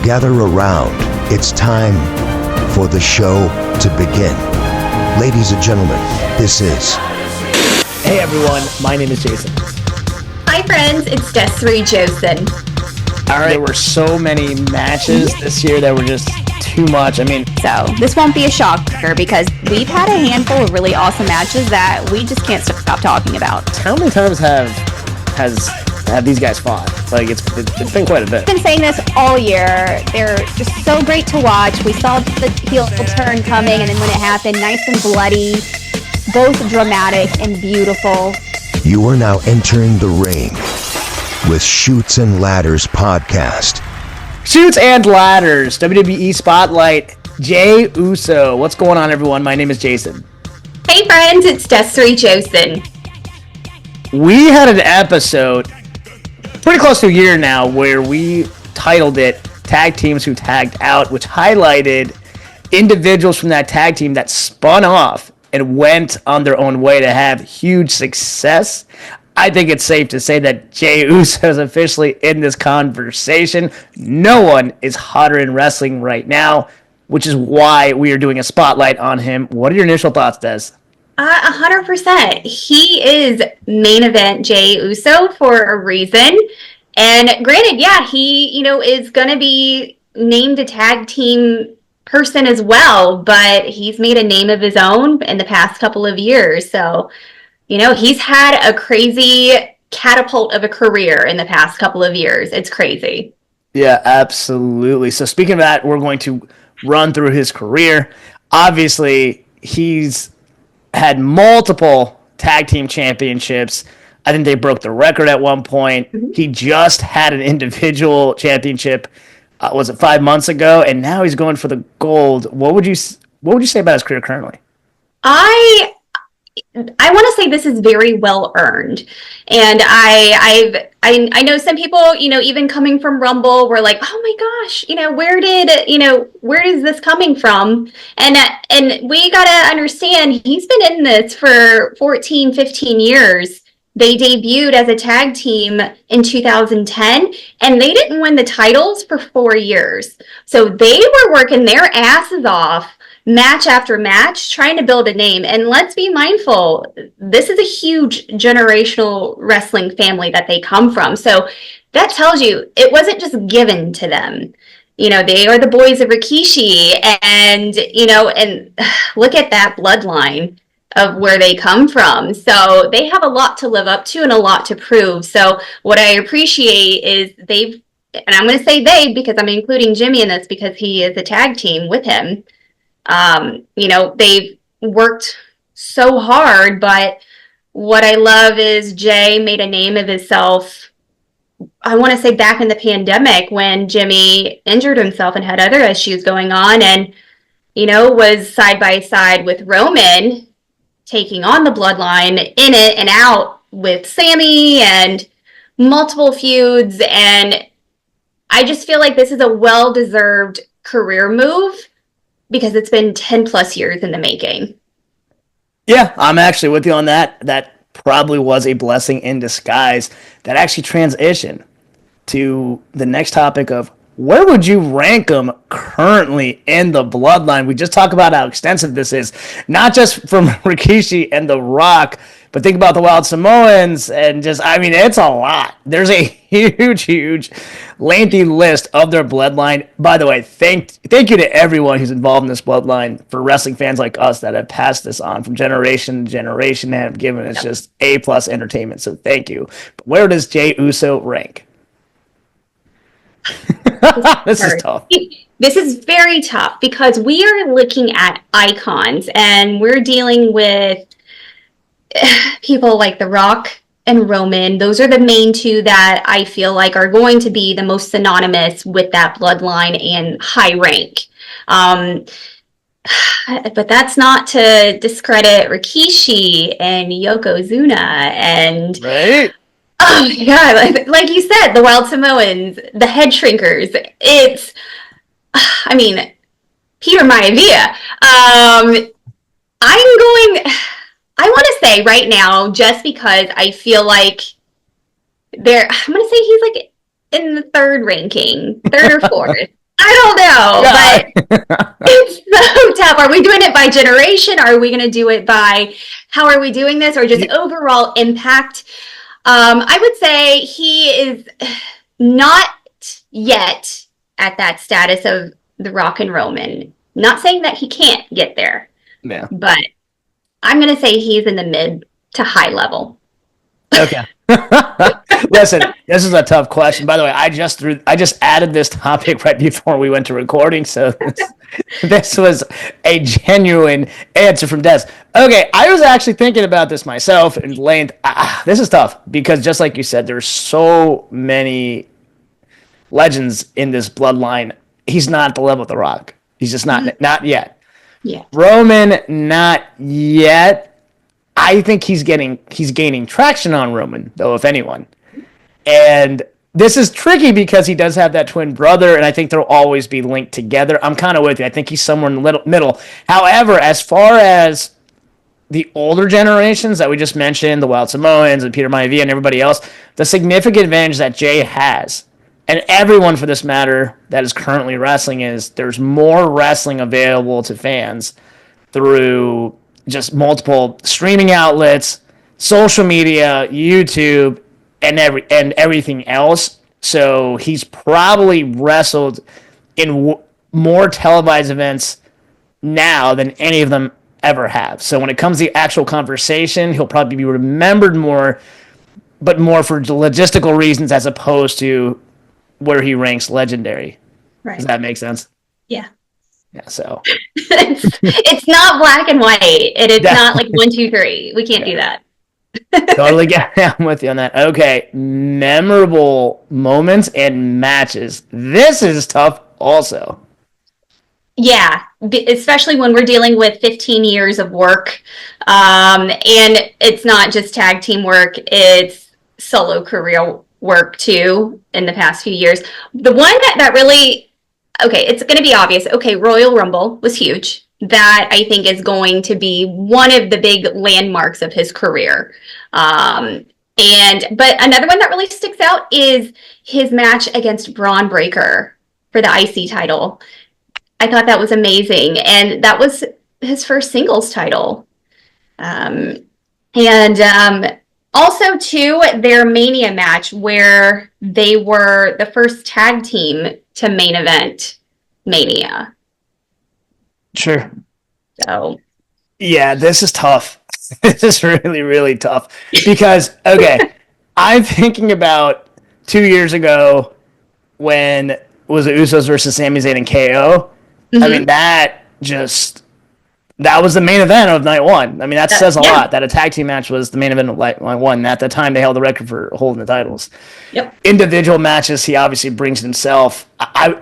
Gather around. It's time for the show to begin. Ladies and gentlemen, this is... Hey everyone, my name is Jason. Hi friends, it's Desiree Josen. All right, there were so many matches this year that were just too much. So this won't be a shocker because we've had a handful of really awesome matches that we just can't stop talking about. How many times have these guys fought? Like it's been quite a bit. I've been saying this all year. They're just so great to watch. We saw the heel turn coming, and then when it happened, nice and bloody, both dramatic and beautiful. You are now entering the ring with Chutes and Ladders podcast. Chutes and Ladders, WWE Spotlight Jey Uso. What's going on, everyone? My name is Jason. Hey friends, it's Desiree Josen. We had an episode pretty close to a year now where we titled it Tag Teams Who Tagged Out, which highlighted individuals from that tag team that spun off and went on their own way to have huge success. I think it's safe to say that Jey Uso is officially in this conversation. No one is hotter in wrestling right now, which is why we are doing a spotlight on him. What are your initial thoughts, Des? 100%. He is main event Jey Uso for a reason. And granted, yeah, he, is going to be named a tag team person as well, but he's made a name of his own in the past couple of years. So, he's had a crazy catapult of a career in the past couple of years. It's crazy. Yeah, absolutely. So speaking of that, we're going to run through his career. Obviously, he's had multiple tag team championships. I think they broke the record at one point. Mm-hmm. He just had an individual championship. Was it 5 months ago? And now he's going for the gold. What would you say about his career currently? I want to say this is very well earned, and I know some people, even coming from Rumble, were like, oh my gosh, where is this coming from? And we gotta understand he's been in this for 14, 15 years. They debuted as a tag team in 2010, and they didn't win the titles for 4 years. So they were working their asses off match after match, trying to build a name. And let's be mindful, this is a huge generational wrestling family that they come from. So that tells you it wasn't just given to them. They are the boys of Rikishi, and, and look at that bloodline of where they come from. So they have a lot to live up to and a lot to prove. So what I appreciate is and I'm going to say they because I'm including Jimmy in this because he is a tag team with him. They've worked so hard, but what I love is Jey made a name of himself. I want to say back in the pandemic when Jimmy injured himself and had other issues going on, and, was side by side with Roman taking on the bloodline in it and out with Sammy and multiple feuds. And I just feel like this is a well-deserved career move, because it's been 10 plus years in the making. Yeah, I'm actually with you on that. That probably was a blessing in disguise that actually transitioned to the next topic of where would you rank him currently in the bloodline? We just talked about how extensive this is, not just from Rikishi and The Rock, but think about the Wild Samoans and it's a lot. There's a huge, lengthy list of their bloodline. By the way, thank you to everyone who's involved in this bloodline, for wrestling fans like us that have passed this on from generation to generation and have given us just A+ entertainment. So thank you. But where does Jey Uso rank? This is tough. This is very tough because we are looking at icons and we're dealing with people like The Rock and Roman. Those are the main two that I feel like are going to be the most synonymous with that bloodline and high rank. But that's not to discredit Rikishi and Yokozuna and... Right? Oh my God, like you said, the Wild Samoans, the Head Shrinkers. It's, Peter Maivia. I want to say right now, just because I feel like I'm going to say he's like in the third ranking, third or fourth. I don't know, but it's so tough. Are we doing it by generation? Are we going to do it by how are we doing this, or just overall impact? I would say he is not yet at that status of The Rock and Roman. Not saying that he can't get there, Yeah. but I'm going to say he's in the mid to high level. Okay. Listen, this is a tough question. By the way, I just added this topic right before we went to recording, so this was a genuine answer from Des. Okay, I was actually thinking about this myself, and Lane, this is tough because just like you said, there's so many legends in this bloodline. He's not at the level of The Rock. He's just not yet. Yeah. Roman, not yet. I think he's gaining traction on Roman, though, if anyone. And this is tricky because he does have that twin brother, and I think they'll always be linked together. I'm kind of with you. I think he's somewhere in the middle. However, as far as the older generations that we just mentioned, the Wild Samoans and Peter Maivia and everybody else, the significant advantage that Jey has, and everyone for this matter that is currently wrestling, is there's more wrestling available to fans through just multiple streaming outlets, social media, YouTube, and everything else. So he's probably wrestled in more televised events now than any of them ever have. So when it comes to the actual conversation, he'll probably be remembered more, but more for logistical reasons as opposed to where he ranks legendary. Right. Does that make sense? Yeah. Yeah, so it's not black and white. It is not like 1, 2, 3. We can't do that. Totally get I'm with you on that. Okay, memorable moments and matches. This is tough also. Yeah, especially when we're dealing with 15 years of work. And it's not just tag team work, it's solo career work too in the past few years. The one that really, okay, it's going to be obvious. Okay, Royal Rumble was huge. That I think is going to be one of the big landmarks of his career. But another one that really sticks out is his match against Braun Breaker for the IC title. I thought that was amazing, and that was his first singles title. Also, too, their Mania match where they were the first tag team to main event Mania. Sure. So. Yeah, this is tough. This is really, really tough. Because, okay, I'm thinking about 2 years ago when was it Usos versus Sami Zayn and KO? Mm-hmm. I mean, that was the main event of night one. I mean, that says a lot. That a tag team match was the main event of night one. At the time, they held the record for holding the titles. Yep. Individual matches, he obviously brings himself.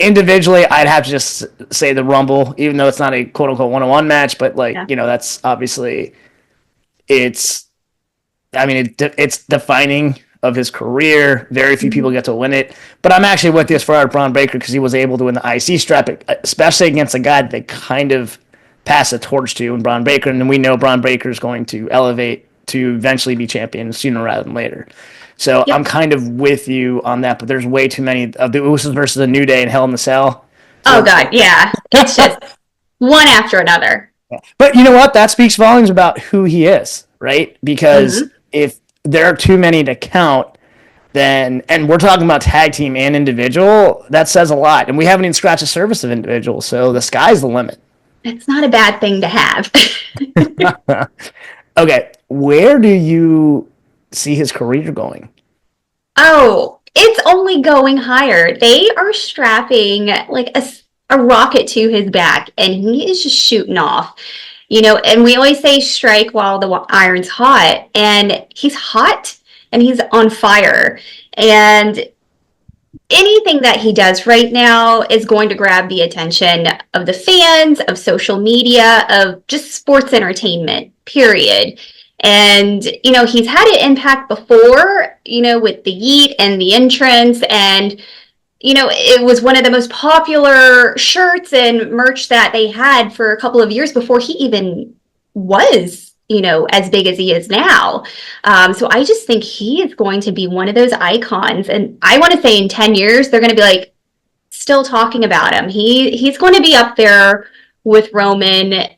Individually, I'd have to just say the Rumble, even though it's not a quote-unquote one-on-one match. But, that's obviously it's defining of his career. Very few people get to win it. But I'm actually with you as far as Braun Breaker because he was able to win the IC strap, especially against a guy that they kind of pass a torch to in Braun Breaker, and we know Braun Breaker is going to elevate to eventually be champion sooner rather than later. So I'm kind of with you on that, but there's way too many of the Usos versus the New Day and Hell in the Cell. Oh God, yeah, it's just one after another. But you know what? That speaks volumes about who he is, right? Because if there are too many to count, then, and we're talking about tag team and individual, that says a lot. And we haven't even scratched the surface of individual, so the sky's the limit. It's not a bad thing to have. Okay, where do you see his career going? Oh, it's only going higher. They are strapping like a rocket to his back, and he is just shooting off. And we always say strike while the iron's hot, and he's hot and he's on fire. And anything that he does right now is going to grab the attention of the fans, of social media, of just sports entertainment, period. And, he's had an impact before, with the Yeet and the entrance. And, it was one of the most popular shirts and merch that they had for a couple of years before he even was as big as he is now. So I just think he is going to be one of those icons. And I want to say in 10 years, they're going to be like, still talking about him. He's going to be up there with Roman,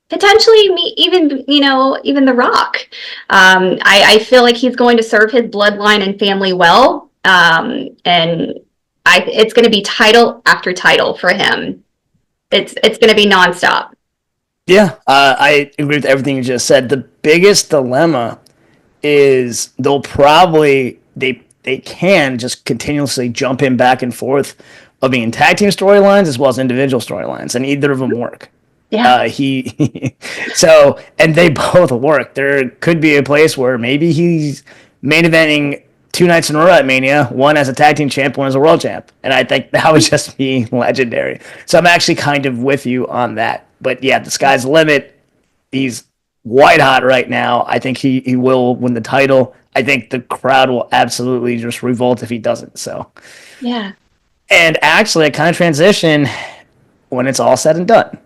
potentially even even The Rock. I feel like he's going to serve his bloodline and family well, and it's going to be title after title for him. It's going to be nonstop. Yeah, I agree with everything you just said. The biggest dilemma is they can just continuously jump him back and forth of being tag team storylines as well as individual storylines, and either of them work. Yeah. And they both work. There could be a place where maybe he's main eventing 2 nights in a row at Mania, one as a tag team champ, one as a world champ. And I think that would just be legendary. So I'm actually kind of with you on that. But yeah, the sky's the limit. He's white hot right now. I think he will win the title. I think the crowd will absolutely just revolt if he doesn't. So yeah. And actually, I kind of transition when it's all said and done.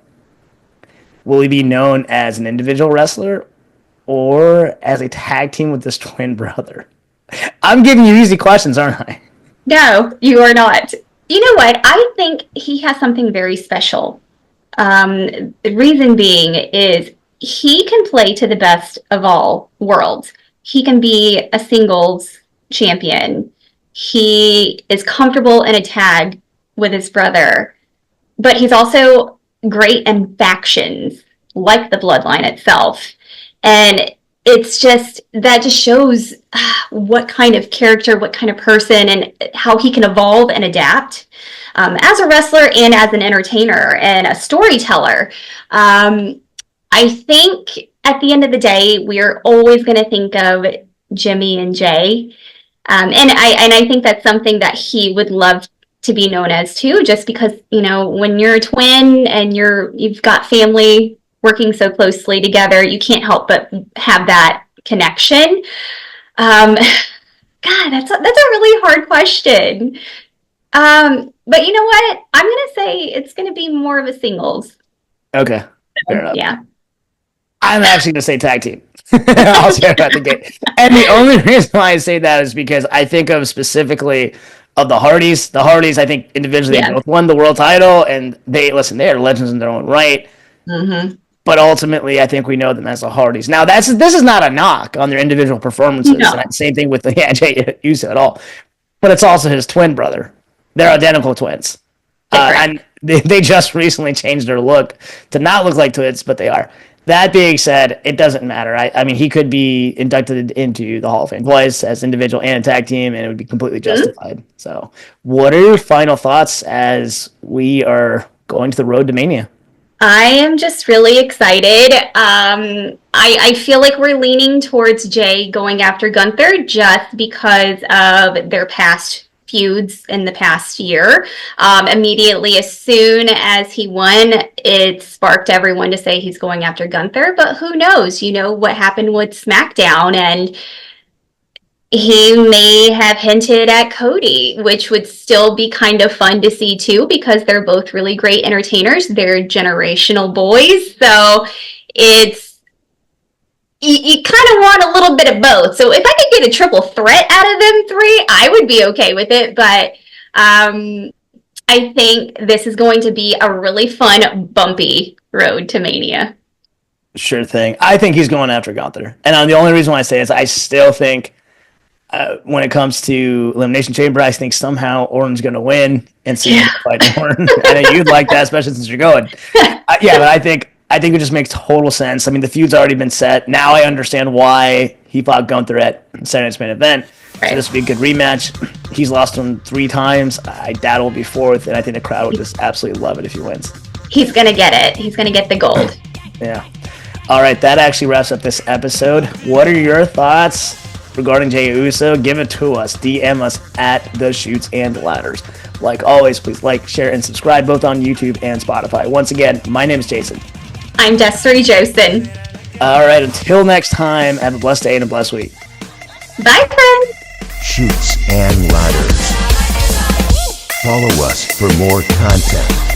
Will he be known as an individual wrestler or as a tag team with his twin brother? I'm giving you easy questions, aren't I? No, you are not. You know what? I think he has something very special. The reason being is he can play to the best of all worlds. He can be a singles champion. He is comfortable in a tag with his brother, but he's also great in factions like the Bloodline itself. And that just shows what kind of character, what kind of person, and how he can evolve and adapt as a wrestler and as an entertainer and a storyteller. I think at the end of the day, we're always going to think of Jimmy and Jey. And I think that's something that he would love to be known as too, just because, when you're a twin and you've got family working so closely together, you can't help but have that connection. God, that's a really hard question. But you know what? I'm going to say it's going to be more of a singles. Okay. Fair enough. Yeah. I'm actually going to say tag team. I'll say about the game. And the only reason why I say that is because I think of specifically of the Hardys. The Hardys, I think individually, they both won the world title, and they are legends in their own right. Mm-hmm. But ultimately, I think we know them as the Hardys. Now, this is not a knock on their individual performances. No. And same thing with Jey Uso at all. But it's also his twin brother. They're identical twins. And they just recently changed their look to not look like twins, but they are. That being said, it doesn't matter. I mean, he could be inducted into the Hall of Fame twice as individual and a tag team, and it would be completely justified. Mm-hmm. So what are your final thoughts as we are going to the road to Mania? I am just really excited. I feel like we're leaning towards Jey going after Gunther just because of their past feuds in the past year. Immediately, as soon as he won, it sparked everyone to say he's going after Gunther. But who knows? What happened with SmackDown, and he may have hinted at Cody, which would still be kind of fun to see too, because they're both really great entertainers. They're generational boys, so you kind of want a little bit of both. So if I could get a triple threat out of them three, I would be okay with it. But I think this is going to be a really fun, bumpy road to Mania. Sure thing. I think he's going after Gunther. And the only reason why I say is I still think when it comes to Elimination Chamber, I think somehow Orton's going to win and see him fight Orton. I know you'd like that, especially since you're going. But I think it just makes total sense. I mean, the feud's already been set. Now I understand why he fought Gunther at Saturday Night's Main Event. Right. So this will be a good rematch. He's lost him 3 times. I doubt it'll be 4th, and I think the crowd will just absolutely love it if he wins. He's going to get it. He's going to get the gold. Yeah. All right, that actually wraps up this episode. What are your thoughts regarding Jey Uso? Give it to us. DM us at The Chutes and Ladders. Like always, please like, share, and subscribe both on YouTube and Spotify. Once again, my name is Jason. I'm Desiree Josten. All right, until next time, have a blessed day and a blessed week. Bye, friends. Chutes and Ladders. Follow us for more content.